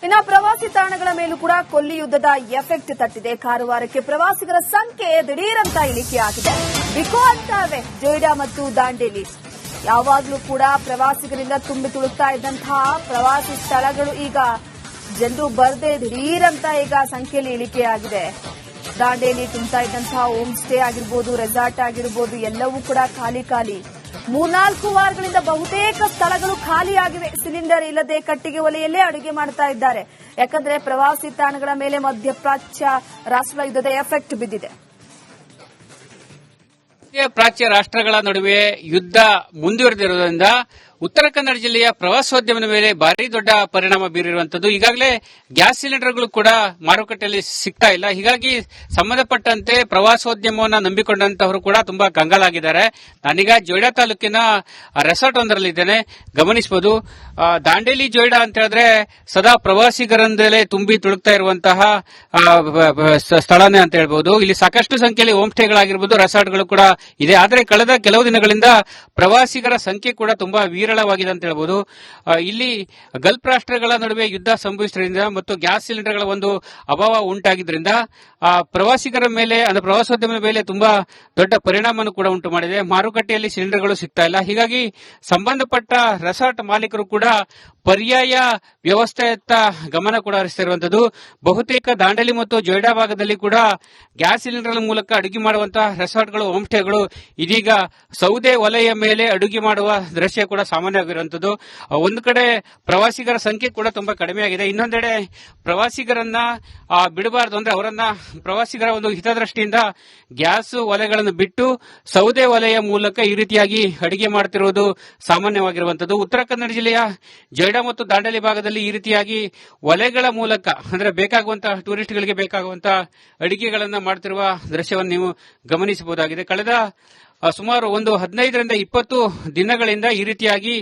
ಇನ್ನು ಪ್ರವಾಸಿ ತಾಣಗಳ ಮೇಲೂ ಕೂಡ ಕೊಲ್ಲಿ ಯುದ್ಧದ ಎಫೆಕ್ಟ್ ತಟ್ಟಿದೆ. ಕಾರವಾರಕ್ಕೆ ಪ್ರವಾಸಿಗರ ಸಂಖ್ಯೆ ದಿಢೀರಂತ ಇಳಿಕೆಯಾಗಿದೆ. ಬಿಕೋ ಅಂತಾವೆ ಜೊಯ್ಡಾ ಮತ್ತು ದಾಂಡೇಲಿ. ಯಾವಾಗಲೂ ಕೂಡ ಪ್ರವಾಸಿಗರಿಂದ ತುಂಬಿ ತುಳುಕ್ತಾ ಇದ್ದಂತಹ ಪ್ರವಾಸಿ ಸ್ಥಳಗಳು ಈಗ ಜನರು ಬರದೆ ದಿಢೀರಂತ ಈಗ ಸಂಖ್ಯೆಯಲ್ಲಿ ಇಳಿಕೆಯಾಗಿದೆ. ದಾಂಡೇಲಿ ತುಂಬ್ತಾ ಇದ್ದಂತಹ ಹೋಮ್ ಸ್ಟೇ ಆಗಿರ್ಬೋದು, ರೆಸಾರ್ಟ್ ಆಗಿರ್ಬೋದು, ಎಲ್ಲವೂ ಕೂಡ ಖಾಲಿ. 3-4 ವಾರಗಳಿಂದ ಬಹುತೇಕ ಸ್ಥಳಗಳು ಖಾಲಿಯಾಗಿವೆ. ಸಿಲಿಂಡರ್ ಇಲ್ಲದೆ ಕಟ್ಟಿಗೆ ಒಲೆಯಲ್ಲೇ ಅಡುಗೆ ಮಾಡ್ತಾ ಇದ್ದಾರೆ. ಯಾಕಂದ್ರೆ ಪ್ರವಾಸಿ ತಾಣಗಳ ಮೇಲೆ ಮಧ್ಯಪ್ರಾಚ್ಯ ರಾಷ್ಟ್ರ ಯುದ್ಧದ ಎಫೆಕ್ಟ್ ಬಿದ್ದಿದೆ. ಮಧ್ಯಪ್ರಾಚ್ಯ ರಾಷ್ಟ್ರಗಳ ನಡುವೆ ಯುದ್ಧ ಮುಂದುವರೆದಿರುವುದರಿಂದ ಉತ್ತರ ಕನ್ನಡ ಜಿಲ್ಲೆಯ ಪ್ರವಾಸೋದ್ಯಮದ ಮೇಲೆ ಭಾರಿ ದೊಡ್ಡ ಪರಿಣಾಮ ಬೀರಿರುವಂತದ್ದು. ಈಗಾಗಲೇ ಗ್ಯಾಸ್ ಸಿಲಿಂಡರ್ಗಳು ಕೂಡ ಮಾರುಕಟ್ಟೆಯಲ್ಲಿ ಸಿಗ್ತಾ ಇಲ್ಲ. ಹೀಗಾಗಿ ಸಂಬಂಧಪಟ್ಟಂತೆ ಪ್ರವಾಸೋದ್ಯಮವನ್ನು ನಂಬಿಕೊಂಡಂತವರು ಕೂಡ ತುಂಬಾ ಕಂಗಾಲಾಗಿದ್ದಾರೆ. ನಾನೀಗ ಜೊಯ್ಡಾ ತಾಲೂಕಿನ ರೆಸಾರ್ಟ್ ಒಂದರಲ್ಲಿದ್ದೇನೆ. ಗಮನಿಸಬಹುದು, ದಾಂಡೇಲಿ ಜೊಯ್ಡಾ ಅಂತ ಹೇಳಿದ್ರೆ ಸದಾ ಪ್ರವಾಸಿಗರಿಂದಲೇ ತುಂಬಿ ತುಳುಕ್ತಾ ಇರುವಂತಹ ಸ್ಥಳನೇ ಅಂತ ಹೇಳ್ಬಹುದು. ಇಲ್ಲಿ ಸಾಕಷ್ಟು ಸಂಖ್ಯೆಯಲ್ಲಿ ಹೋಮ್ ಸ್ಟೇಗಳಾಗಿರ್ಬೋದು, ರೆಸಾರ್ಟ್ಗಳು ಕೂಡ ಇದೆ. ಆದರೆ ಕಳೆದ ಕೆಲವು ದಿನಗಳಿಂದ ಪ್ರವಾಸಿಗರ ಸಂಖ್ಯೆ ಕೂಡ ತುಂಬಾ ವಿರಳವಾಗಿದೆ ಅಂತ ಹೇಳ್ಬೋದು. ಇಲ್ಲಿ ಗಲ್ಫ್ ರಾಷ್ಟ್ರಗಳ ನಡುವೆ ಯುದ್ಧ ಸಂಭವಿಸಿದ್ರಿಂದ ಮತ್ತು ಗ್ಯಾಸ್ ಸಿಲಿಂಡರ್ಗಳ ಒಂದು ಅಭಾವ ಉಂಟಾಗಿದ್ದರಿಂದ ಪ್ರವಾಸಿಗರ ಮೇಲೆ ಅಂದ್ರೆ ಪ್ರವಾಸೋದ್ಯಮದ ಮೇಲೆ ತುಂಬಾ ದೊಡ್ಡ ಪರಿಣಾಮವನ್ನು ಕೂಡ ಉಂಟು ಮಾಡಿದೆ. ಮಾರುಕಟ್ಟೆಯಲ್ಲಿ ಸಿಲಿಂಡರ್ಗಳು ಸಿಗ್ತಾ ಇಲ್ಲ. ಹೀಗಾಗಿ ಸಂಬಂಧಪಟ್ಟ ರೆಸಾರ್ಟ್ ಮಾಲೀಕರು ಕೂಡ ಪರ್ಯಾಯ ವ್ಯವಸ್ಥೆಯತ್ತ ಗಮನ ಕೂಡ ಹರಿಸುತ್ತಿರುವಂತದ್ದು. ಬಹುತೇಕ ದಾಂಡೇಲಿ ಮತ್ತು ಜೊಯ್ಡಾ ಭಾಗದಲ್ಲಿ ಕೂಡ ಗ್ಯಾಸ್ ಸಿಲಿಂಡರ್ ಮೂಲಕ ಅಡುಗೆ ಮಾಡುವಂತಹ ರೆಸಾರ್ಟ್ಗಳು, ಹೋಮ್ ಸ್ಟೇಗಳು ಇದೀಗ ಸೌದೆ ಒಲೆಯ ಮೇಲೆ ಅಡುಗೆ ಮಾಡುವ ದೃಶ್ಯ ಕೂಡ ಸಾಮಾನ್ಯವಾಗಿರುವಂತದ್ದು. ಒಂದು ಕಡೆ ಪ್ರವಾಸಿಗರ ಸಂಖ್ಯೆ ಕೂಡ ತುಂಬಾ ಕಡಿಮೆ ಆಗಿದೆ. ಇನ್ನೊಂದೆಡೆ ಪ್ರವಾಸಿಗರನ್ನ ಬಿಡಬಾರದು ಅಂದ್ರೆ ಅವರನ್ನ ಪ್ರವಾಸಿಗರ ಒಂದು ಹಿತದೃಷ್ಟಿಯಿಂದ ಗ್ಯಾಸ್ ಒಲೆಗಳನ್ನು ಬಿಟ್ಟು ಸೌದೆ ಒಲೆಯ ಮೂಲಕ ಈ ರೀತಿಯಾಗಿ ಅಡುಗೆ ಮಾಡುತ್ತಿರುವುದು ಸಾಮಾನ್ಯವಾಗಿರುವಂತದ್ದು. ಉತ್ತರ ಕನ್ನಡ ಜಿಲ್ಲೆಯ ಜೊಯ್ಡಾ ಮತ್ತು ದಾಂಡೇಲಿ ಭಾಗದಲ್ಲಿ ಈ ರೀತಿಯಾಗಿ ಒಲೆಗಳ ಮೂಲಕ ಅಂದ್ರೆ ಬೇಕಾಗುವಂತಹ ಟೂರಿಸ್ಟ್ಗಳಿಗೆ ಬೇಕಾಗುವಂತಹ ಅಡಿಗೆಗಳನ್ನ ಮಾಡುತ್ತಿರುವ ದೃಶ್ಯವನ್ನು ನೀವು ಗಮನಿಸಬಹುದಾಗಿದೆ. ಕಳೆದ ಸುಮಾರು ಒಂದು 15ರಿಂದ 20 ದಿನಗಳಿಂದ ಈ ರೀತಿಯಾಗಿ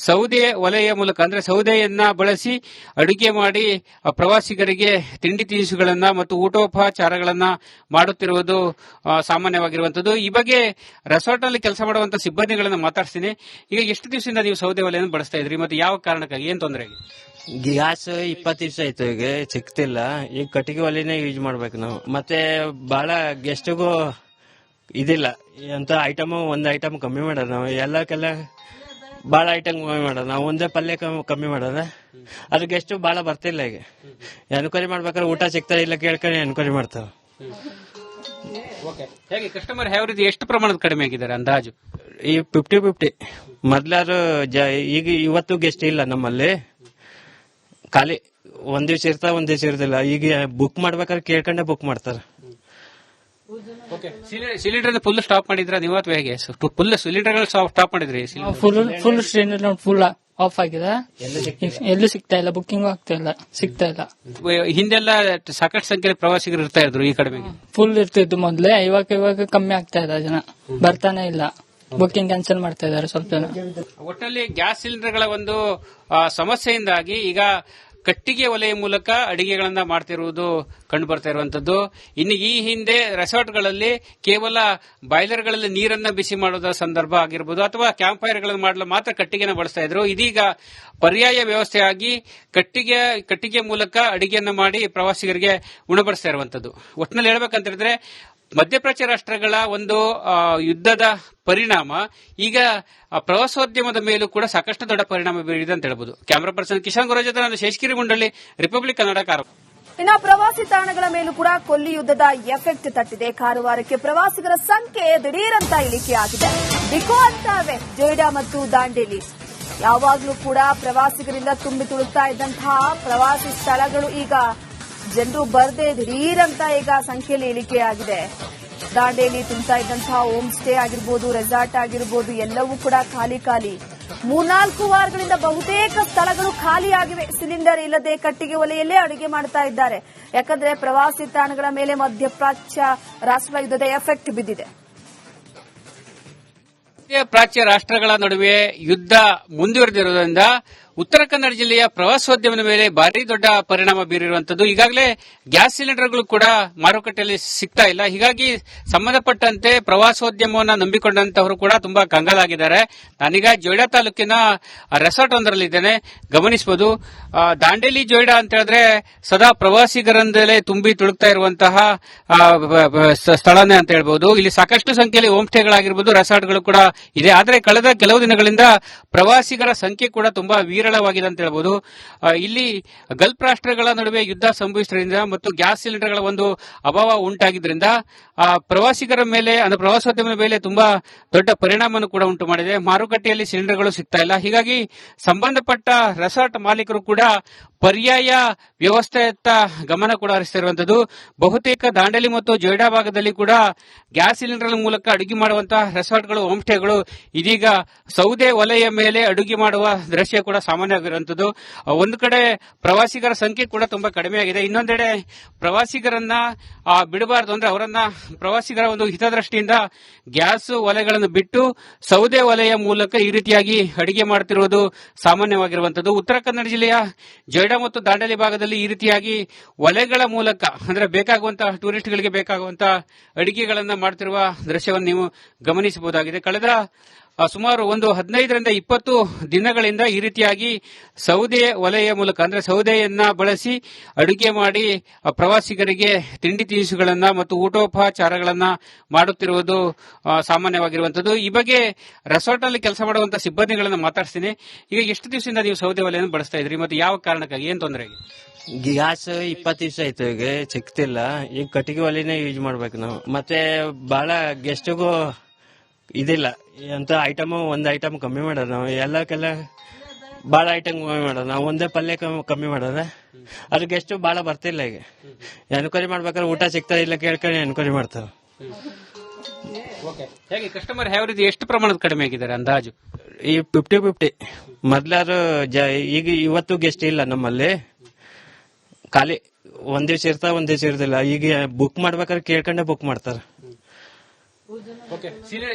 ಸೌದೆ ಒಲೆಯ ಮೂಲಕ ಅಂದ್ರೆ ಸೌದೆಯನ್ನ ಬಳಸಿ ಅಡುಗೆ ಮಾಡಿ ಪ್ರವಾಸಿಗರಿಗೆ ತಿಂಡಿ ತಿನಿಸುಗಳನ್ನ ಮತ್ತು ಊಟೋಪಚಾರಗಳನ್ನ ಮಾಡುತ್ತಿರುವುದು ಸಾಮಾನ್ಯವಾಗಿರುವಂತದ್ದು. ಈ ಬಗ್ಗೆ ರೆಸಾರ್ಟ್ ನಲ್ಲಿ ಕೆಲಸ ಮಾಡುವಂತಹ ಸಿಬ್ಬಂದಿಗಳನ್ನ ಮಾತಾಡ್ತೀನಿ. ಈಗ ಎಷ್ಟು ದಿವಸದಿಂದ ನೀವು ಸೌದೆ ಒಲೆಯನ್ನು ಬಳಸ್ತಾ ಇದ್ರಿ ಮತ್ತು ಯಾವ ಕಾರಣಕ್ಕಾಗಿ, ಏನ್ ತೊಂದರೆ ಆಗಿದೆ? ಗ್ಯಾಸ್ 20 ದಿವಸ ಆಯ್ತು, ಈಗ ಸಿಗ್ತಿಲ್ಲ. ಈಗ ಕಟ್ಟಿಗೆ ಒಲೆನೇ ಯೂಸ್ ಮಾಡ್ಬೇಕು ನಾವು. ಮತ್ತೆ ಬಹಳ ಗೆಸ್ಟ್ಗೂ ಇದಿಲ್ಲ ಅಂತ ಐಟಮ್, ಒಂದ್ ಐಟಮ್ ಕಮ್ಮಿ ಮಾಡೋಣ ನಾವು. ಎಲ್ಲಕ್ಕೆಲ್ಲ ಬಾಳ ಐಟಮ್ ಕಮ್ಮಿ ಮಾಡೋಣ ನಾವು. ಒಂದೇ ಪಲ್ಯ ಕಮ್ಮಿ ಮಾಡೋಣ. ಅದಕ್ಕೆ ಎಷ್ಟು ಬಾಳ ಬರ್ತಿಲ್ಲ. ಈಗ ಎನ್ಕ್ವೈರಿ ಮಾಡ್ಬೇಕಾದ್ರೆ ಊಟ ಸಿಗ್ತಾರೆ ಇಲ್ಲ ಕೇಳ್ಕೊಂಡು ಎನ್ಕ್ವೈರಿ ಮಾಡ್ತಾವ. ಹೇಗೆ ಕಸ್ಟಮರ್ ಯಾವ ರೀತಿ ಎಷ್ಟು ಪ್ರಮಾಣದ ಕಡಿಮೆ ಆಗಿದ್ದಾರೆ ಅಂದಾಜು? ಈ 50-50 ಮೊದ್ಲಾರು ಈಗ ಇವತ್ತು ಗೆಸ್ಟ್ ಇಲ್ಲ ನಮ್ಮಲ್ಲಿ. ಖಾಲಿ ಒಂದ್ ದಿವ್ಸ ಇರ್ತಾವ, ಒಂದ್ ದಿವ್ಸ ಇರ್ತಿಲ್ಲ. ಈಗ ಬುಕ್ ಮಾಡ್ಬೇಕಾದ್ರೆ ಕೇಳ್ಕೊಂಡೆ ಬುಕ್ ಮಾಡ್ತಾರ. ಸಿಲಿಂಡರ್ ಫುಲ್ ಸ್ಟಾಪ್ ಮಾಡಿದ್ರ ನೀವು ಅಥವಾ ಹೇಗೆ? ಫುಲ್ ಸಿಲಿಂಡರ್ ಸ್ಟಾಪ್ ಮಾಡಿದ್ರಿ? ಫುಲ್ ಸಿಲಿಂಡರ್ ಫುಲ್ ಆಫ್ ಆಗಿದೆ. ಎಲ್ಲೂ ಸಿಗ್ತಾ ಇಲ್ಲ, ಬುಕ್ಕಿಂಗ್ ಆಗ್ತಾ ಇಲ್ಲ, ಸಿಗ್ತಾ ಇಲ್ಲ. ಹಿಂದೆಲ್ಲ ಸಾಕಷ್ಟು ಸಂಖ್ಯೆಯಲ್ಲಿ ಪ್ರವಾಸಿಗರು ಇರ್ತಾ ಇದ್ರು, ಈ ಕಡಿಮೆ ಫುಲ್ ಇರ್ತಿತ್ತು ಮೊದ್ಲೇ. ಇವಾಗ ಕಮ್ಮಿ ಆಗ್ತಾ ಇದೆ, ಜನ ಬರ್ತಾನೆ ಇಲ್ಲ. ಬುಕ್ಕಿಂಗ್ ಕ್ಯಾನ್ಸಲ್ ಮಾಡ್ತಾ ಇದ್ದಾರೆ ಸ್ವಲ್ಪ ಜನ. ಒಟ್ಟಿನಲ್ಲಿ ಗ್ಯಾಸ್ ಸಿಲಿಂಡರ್ಗಳ ಒಂದು ಸಮಸ್ಯೆಯಿಂದಾಗಿ ಈಗ ಕಟ್ಟಿಗೆ ಒಲೆಯ ಮೂಲಕ ಅಡಿಗೆಗಳನ್ನ ಮಾಡ್ತಿರುವುದು ಕಂಡು ಬರ್ತಾ ಇರುವಂತದ್ದು. ಇನ್ನು ಈ ಹಿಂದೆ ರೆಸಾರ್ಟ್ಗಳಲ್ಲಿ ಕೇವಲ ಬಾಯ್ಲರ್ಗಳಲ್ಲಿ ನೀರನ್ನ ಬಿಸಿ ಮಾಡೋದ ಸಂದರ್ಭ ಆಗಿರ್ಬೋದು ಅಥವಾ ಕ್ಯಾಂಪ್ ಫೈರ್ಗಳನ್ನು ಮಾಡಲು ಮಾತ್ರ ಕಟ್ಟಿಗೆನ ಬಳಸ್ತಾ ಇದ್ರು. ಇದೀಗ ಪರ್ಯಾಯ ವ್ಯವಸ್ಥೆಯಾಗಿ ಕಟ್ಟಿಗೆ ಮೂಲಕ ಅಡಿಗೆಯನ್ನ ಮಾಡಿ ಪ್ರವಾಸಿಗರಿಗೆ ಉಣಬಡಿಸ್ತಾ ಇರುವಂತದ್ದು. ಒಟ್ಟಿನಲ್ಲಿ ಹೇಳ್ಬೇಕಂತ ಹೇಳಿದ್ರೆ ಮಧ್ಯಪ್ರಾಚ್ಯ ರಾಷ್ಟ್ರಗಳ ಒಂದು ಯುದ್ಧದ ಪರಿಣಾಮ ಈಗ ಪ್ರವಾಸೋದ್ಯಮದ ಮೇಲೂ ಕೂಡ ಸಾಕಷ್ಟು ದೊಡ್ಡ ಪರಿಣಾಮ ಬೀರಿದೆ ಅಂತ ಹೇಳ್ಬೋದು. ಕ್ಯಾಮರಾ ಪರ್ಸನ್ ಕಿಶನ್ ಗುರು ಜೊತೆ ನಾನು ಶೇಷಗಿರಿ ಮುಂಡಳ್ಳಿ, ರಿಪಬ್ಲಿಕ್ ಕನ್ನಡ, ಕಾರವಾರ. ಇನ್ನು ಪ್ರವಾಸಿ ತಾಣಗಳ ಮೇಲೂ ಕೂಡ ಕೊಲ್ಲಿ ಯುದ್ಧದ ಎಫೆಕ್ಟ್ ತಟ್ಟಿದೆ. ಕಾರವಾರಕ್ಕೆ ಪ್ರವಾಸಿಗರ ಸಂಖ್ಯೆ ದಿಢೀರಂತ ಇಳಿಕೆಯಾಗಿದೆ. ಬಿಕೋ ಅಂತಾವೆ ಜೊಯ್ಡಾ ಮತ್ತು ದಾಂಡೇಲಿ. ಯಾವಾಗಲೂ ಕೂಡ ಪ್ರವಾಸಿಗರಿಂದ ತುಂಬಿ ತುಳುಕ್ತಾ ಇದ್ದಂತಹ ಪ್ರವಾಸಿ ಸ್ಥಳಗಳು ಈಗ ಜನರು ಬರದೆ ದಿಢೀರಂತ ಈಗ ಸಂಖ್ಯೆಯಲ್ಲಿ ಇಳಿಕೆಯಾಗಿದೆ. ದಾಂಡೇಲಿ ತುಂಬ್ತಾ ಇದ್ದಂತಹ ಹೋಮ್ ಸ್ಟೇ ಆಗಿರ್ಬೋದು, ರೆಸಾರ್ಟ್ ಆಗಿರ್ಬೋದು, ಎಲ್ಲವೂ ಕೂಡ ಖಾಲಿ. 3-4 ವಾರಗಳಿಂದ ಬಹುತೇಕ ಸ್ಥಳಗಳು ಖಾಲಿಯಾಗಿವೆ. ಸಿಲಿಂಡರ್ ಇಲ್ಲದೆ ಕಟ್ಟಿಗೆ ಒಲೆಯಲ್ಲೇ ಅಡುಗೆ ಮಾಡ್ತಾ ಇದ್ದಾರೆ. ಯಾಕಂದ್ರೆ ಪ್ರವಾಸಿ ತಾಣಗಳ ಮೇಲೆ ಮಧ್ಯಪ್ರಾಚ್ಯ ರಾಷ್ಟ್ರ ಯುದ್ಧದ ಎಫೆಕ್ಟ್ ಬಿದ್ದಿದೆ. ಮಧ್ಯಪ್ರಾಚ್ಯ ರಾಷ್ಟ್ರಗಳ ನಡುವೆ ಯುದ್ಧ ಮುಂದುವರೆದಿರುವುದರಿಂದ ಉತ್ತರ ಕನ್ನಡ ಜಿಲ್ಲೆಯ ಪ್ರವಾಸೋದ್ಯಮದ ಮೇಲೆ ಭಾರಿ ದೊಡ್ಡ ಪರಿಣಾಮ ಬೀರಿರುವಂತದ್ದು. ಈಗಾಗಲೇ ಗ್ಯಾಸ್ ಸಿಲಿಂಡರ್ಗಳು ಕೂಡ ಮಾರುಕಟ್ಟೆಯಲ್ಲಿ ಸಿಗ್ತಾ ಇಲ್ಲ. ಹೀಗಾಗಿ ಸಂಬಂಧಪಟ್ಟಂತೆ ಪ್ರವಾಸೋದ್ಯಮವನ್ನು ನಂಬಿಕೊಂಡಂತವರು ಕೂಡ ತುಂಬಾ ಕಂಗಾಲಾಗಿದ್ದಾರೆ. ನಾನೀಗ ಜೊಯ್ಡಾ ತಾಲೂಕಿನ ರೆಸಾರ್ಟ್ ಒಂದರಲ್ಲಿದ್ದೇನೆ. ಗಮನಿಸಬಹುದು, ದಾಂಡೇಲಿ ಜೊಯ್ಡಾ ಅಂತ ಹೇಳಿದ್ರೆ ಸದಾ ಪ್ರವಾಸಿಗರಿಂದಲೇ ತುಂಬಿ ತುಳುಕ್ತಾ ಇರುವಂತಹ ಸ್ಥಳನೇ ಅಂತ ಹೇಳ್ಬಹುದು. ಇಲ್ಲಿ ಸಾಕಷ್ಟು ಸಂಖ್ಯೆಯಲ್ಲಿ ಹೋಮ್ ಸ್ಟೇಗಳಾಗಿರ್ಬೋದು, ರೆಸಾರ್ಟ್ಗಳು ಕೂಡ ಇದೆ. ಆದರೆ ಕಳೆದ ಕೆಲವು ದಿನಗಳಿಂದ ಪ್ರವಾಸಿಗರ ಸಂಖ್ಯೆ ಕೂಡ ತುಂಬಾ ವಿರಳವಾಗಿದೆ ಅಂತ ಹೇಳ್ಬೋದು. ಇಲ್ಲಿ ಗಲ್ಫ್ ರಾಷ್ಟ್ರಗಳ ನಡುವೆ ಯುದ್ಧ ಸಂಭವಿಸಿದ್ರಿಂದ ಮತ್ತು ಗ್ಯಾಸ್ ಸಿಲಿಂಡರ್ಗಳ ಒಂದು ಅಭಾವ ಉಂಟಾಗಿದ್ರಿಂದ ಪ್ರವಾಸಿಗರ ಮೇಲೆ ಅಂದ್ರೆ ಪ್ರವಾಸೋದ್ಯಮದ ಮೇಲೆ ತುಂಬಾ ದೊಡ್ಡ ಪರಿಣಾಮವನ್ನು ಕೂಡ ಉಂಟು ಮಾಡಿದೆ. ಮಾರುಕಟ್ಟೆಯಲ್ಲಿ ಸಿಲಿಂಡರ್ಗಳು ಸಿಗ್ತಾ ಇಲ್ಲ. ಹೀಗಾಗಿ ಸಂಬಂಧಪಟ್ಟ ರೆಸಾರ್ಟ್ ಮಾಲೀಕರು ಕೂಡ ಪರ್ಯಾಯ ವ್ಯವಸ್ಥೆಯತ್ತ ಗಮನ ಕೂಡ ಹರಿಸುತ್ತಿರುವಂತದ್ದು. ಬಹುತೇಕ ದಾಂಡೇಲಿ ಮತ್ತು ಜೊಯ್ಡಾ ಭಾಗದಲ್ಲಿ ಕೂಡ ಗ್ಯಾಸ್ ಸಿಲಿಂಡರ್ ಮೂಲಕ ಅಡುಗೆ ಮಾಡುವಂತಹ ರೆಸಾರ್ಟ್ಗಳು, ಹೋಮ್ ಸ್ಟೇಗಳು ಇದೀಗ ಸೌದೆ ಒಲೆಯ ಮೇಲೆ ಅಡುಗೆ ಮಾಡುವ ದೃಶ್ಯ ಕೂಡ ಸಾಮಾನ್ಯವಾಗಿರುವಂತದ್ದು. ಒಂದು ಕಡೆ ಪ್ರವಾಸಿಗರ ಸಂಖ್ಯೆ ಕೂಡ ತುಂಬಾ ಕಡಿಮೆ ಆಗಿದೆ. ಇನ್ನೊಂದೆಡೆ ಪ್ರವಾಸಿಗರನ್ನ ಬಿಡಬಾರದು ಅಂದ್ರೆ ಅವರನ್ನ ಪ್ರವಾಸಿಗರ ಒಂದು ಹಿತದೃಷ್ಟಿಯಿಂದ ಗ್ಯಾಸ್ ಒಲೆಗಳನ್ನು ಬಿಟ್ಟು ಸೌದೆ ಒಲೆಯ ಮೂಲಕ ಈ ರೀತಿಯಾಗಿ ಅಡಿಗೆ ಮಾಡುತ್ತಿರುವುದು ಸಾಮಾನ್ಯವಾಗಿರುವಂತದ್ದು. ಉತ್ತರ ಕನ್ನಡ ಜಿಲ್ಲೆಯ ಜೊಯ್ಡಾ ಮತ್ತು ದಾಂಡೇಲಿ ಭಾಗದಲ್ಲಿ ಈ ರೀತಿಯಾಗಿ ಒಲೆಗಳ ಮೂಲಕ ಅಂದ್ರೆ ಬೇಕಾಗುವಂತಹ ಟೂರಿಸ್ಟ್ಗಳಿಗೆ ಬೇಕಾಗುವಂತಹ ಅಡಿಗೆಗಳನ್ನ ಮಾಡ್ತಿರುವ ದೃಶ್ಯವನ್ನು ನೀವು ಗಮನಿಸಬಹುದಾಗಿದೆ. ಕಳೆದ ಸುಮಾರು ಒಂದು 15ರಿಂದ 20 ದಿನಗಳಿಂದ ಈ ರೀತಿಯಾಗಿ ಸೌದೆ ಒಲೆಯ ಮೂಲಕ ಅಂದ್ರೆ ಸೌದೆಯನ್ನ ಬಳಸಿ ಅಡುಗೆ ಮಾಡಿ ಪ್ರವಾಸಿಗರಿಗೆ ತಿಂಡಿ ತಿನಿಸುಗಳನ್ನ ಮತ್ತು ಊಟೋಪಚಾರಗಳನ್ನ ಮಾಡುತ್ತಿರುವುದು ಸಾಮಾನ್ಯವಾಗಿರುವಂತದ್ದು. ಈ ಬಗ್ಗೆ ರೆಸಾರ್ಟ್ ನಲ್ಲಿ ಕೆಲಸ ಮಾಡುವಂತಹ ಸಿಬ್ಬಂದಿಗಳನ್ನ ಮಾತಾಡ್ತೀನಿ. ಈಗ ಎಷ್ಟು ದಿವಸದಿಂದ ನೀವು ಸೌದೆ ಒಲೆಯನ್ನು ಬಳಸ್ತಾ ಇದ್ರಿ ಮತ್ತು ಯಾವ ಕಾರಣಕ್ಕಾಗಿ, ಏನ್ ತೊಂದರೆ? ಗ್ಯಾಸ್ 20 ದಿವಸ ಆಯ್ತು, ಈಗ ಸಿಕ್ತಿಲ್ಲ. ಈಗ ಕಟ್ಟಿಗೆ ಒಲೆನೇ ಯೂಸ್ ಮಾಡ್ಬೇಕು ನಾವು. ಮತ್ತೆ ಬಹಳ ಗೆಸ್ಟಿಗೂ ಇದಿಲ್ಲ ಅಂತ ಐಟಮ್, ಒಂದ್ ಐಟಮ್ ಕಮ್ಮಿ ಮಾಡೋದು ನಾವು. ಎಲ್ಲಕ್ಕೆಲ್ಲ ಬಾಳ ಐಟಮ್ ಕಮ್ಮಿ ಮಾಡೋದು ನಾವು. ಒಂದೇ ಪಲ್ಯ ಕಮ್ಮಿ ಮಾಡೋದ, ಅದ್ರ ಗೆಸ್ಟ್ ಬಾಳ ಬರ್ತಿಲ್ಲ. ಈಗ ಎನ್ಕ್ವೈರಿ ಮಾಡ್ಬೇಕಾದ್ರೆ ಊಟ ಸಿಗ್ತಾ ಇಲ್ಲ ಕೇಳ್ಕೊಂಡು ಎನ್ಕ್ವೈರಿ ಮಾಡ್ತಾರ. ಹೇಗೆ ಕಸ್ಟಮರ್ ಯಾವ ರೀತಿ ಎಷ್ಟು ಪ್ರಮಾಣದ ಕಡಿಮೆ ಆಗಿದ್ದಾರೆ ಅಂದಾಜು? ಈ 50-50 ಮೊದ್ಲಾರು ಈಗ ಇವತ್ತು ಗೆಸ್ಟ್ ಇಲ್ಲ ನಮ್ಮಲ್ಲಿ. ಖಾಲಿ ಒಂದ್ ದಿವ್ಸ ಇರ್ತಾವ, ಒಂದ್ ದಿವ್ಸ ಇರ್ತಿಲ್ಲ. ಈಗ ಬುಕ್ ಮಾಡ್ಬೇಕಾದ್ರೆ ಕೇಳ್ಕೊಂಡೆ ಬುಕ್ ಮಾಡ್ತಾರ.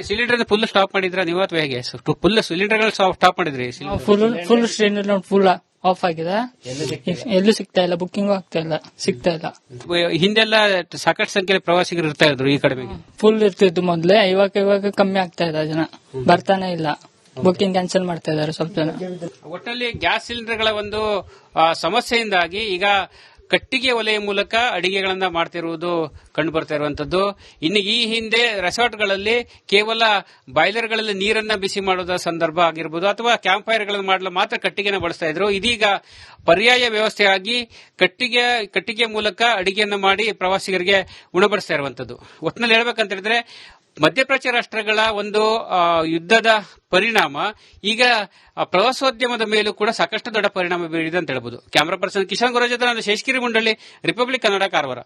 ಸಿಲಿಂಡರ್ ಫುಲ್ ಸ್ಟಾಪ್ ಮಾಡಿದ್ರ ನೀವು ಅಥವಾ ಹೇಗೆ? ಫುಲ್ ಸಿಲಿಂಡರ್ ಸ್ಟಾಪ್ ಮಾಡಿದ್ರಿ? ಫುಲ್ ಸಿಲಿಂಡರ್ ಫುಲ್ ಆಫ್ ಆಗಿದೆ, ಎಲ್ಲೂ ಸಿಗ್ತಾ ಇಲ್ಲ, ಬುಕ್ಕಿಂಗ್ ಆಗ್ತಾ ಇಲ್ಲ, ಸಿಗ್ತಾ ಇಲ್ಲ. ಹಿಂದೆಲ್ಲ ಸಾಕಷ್ಟು ಸಂಖ್ಯೆಯಲ್ಲಿ ಪ್ರವಾಸಿಗರು ಇರ್ತಾ ಇದ್ರು, ಈ ಕಡೆ ಫುಲ್ ಇರ್ತಿತ್ತು ಮೊದ್ಲೇ. ಇವಾಗ ಕಮ್ಮಿ ಆಗ್ತಾ ಇದೆ, ಜನ ಬರ್ತಾನೆ ಇಲ್ಲ, ಬುಕ್ಕಿಂಗ್ ಕ್ಯಾನ್ಸಲ್ ಮಾಡ್ತಾ ಇದಾರೆ ಸ್ವಲ್ಪ ಜನ. ಒಟ್ಟಲ್ಲಿ ಗ್ಯಾಸ್ ಸಿಲಿಂಡರ್ಗಳ ಒಂದು ಸಮಸ್ಯೆಯಿಂದಾಗಿ ಈಗ ಕಟ್ಟಿಗೆ ಒಲೆಯ ಮೂಲಕ ಅಡಿಗೆಗಳನ್ನ ಮಾಡ್ತಿರುವುದು ಕಂಡು ಬರ್ತಾ ಇರುವಂತದ್ದು. ಇನ್ನು ಈ ಹಿಂದೆ ರೆಸಾರ್ಟ್ಗಳಲ್ಲಿ ಕೇವಲ ಬಾಯ್ಲರ್ಗಳಲ್ಲಿ ನೀರನ್ನ ಬಿಸಿ ಮಾಡುವ ಸಂದರ್ಭ ಆಗಿರ್ಬೋದು ಅಥವಾ ಕ್ಯಾಂಪ್ ಫೈರ್ಗಳನ್ನು ಮಾಡಲು ಮಾತ್ರ ಕಟ್ಟಿಗೆನ ಬಳಸ್ತಾ ಇದ್ರು. ಇದೀಗ ಪರ್ಯಾಯ ವ್ಯವಸ್ಥೆಯಾಗಿ ಕಟ್ಟಿಗೆ ಮೂಲಕ ಅಡಿಗೆಯನ್ನು ಮಾಡಿ ಪ್ರವಾಸಿಗರಿಗೆ ಉಣಬಡಿಸ್ತಾ ಇರುವಂತದ್ದು. ಒಟ್ಟಿನಲ್ಲಿ ಹೇಳ್ಬೇಕಂತ ಹೇಳಿದ್ರೆ ಮಧ್ಯಪ್ರಾಚ್ಯ ರಾಷ್ಟ್ರಗಳ ಒಂದು ಯುದ್ಧದ ಪರಿಣಾಮ ಈಗ ಪ್ರವಾಸೋದ್ಯಮದ ಮೇಲೂ ಕೂಡ ಸಾಕಷ್ಟು ದೊಡ್ಡ ಪರಿಣಾಮ ಬೀರಿದೆ ಅಂತ ಹೇಳ್ಬೋದು. ಕ್ಯಾಮರಾ ಪರ್ಸನ್ ಕಿಶನ್ ಗುರು ಜೊತೆ ನಾನು ಶೇಷಗಿರಿ ಮುಂಡಳ್ಳಿ, ರಿಪಬ್ಲಿಕ್ ಕನ್ನಡ, ಕಾರವಾರ.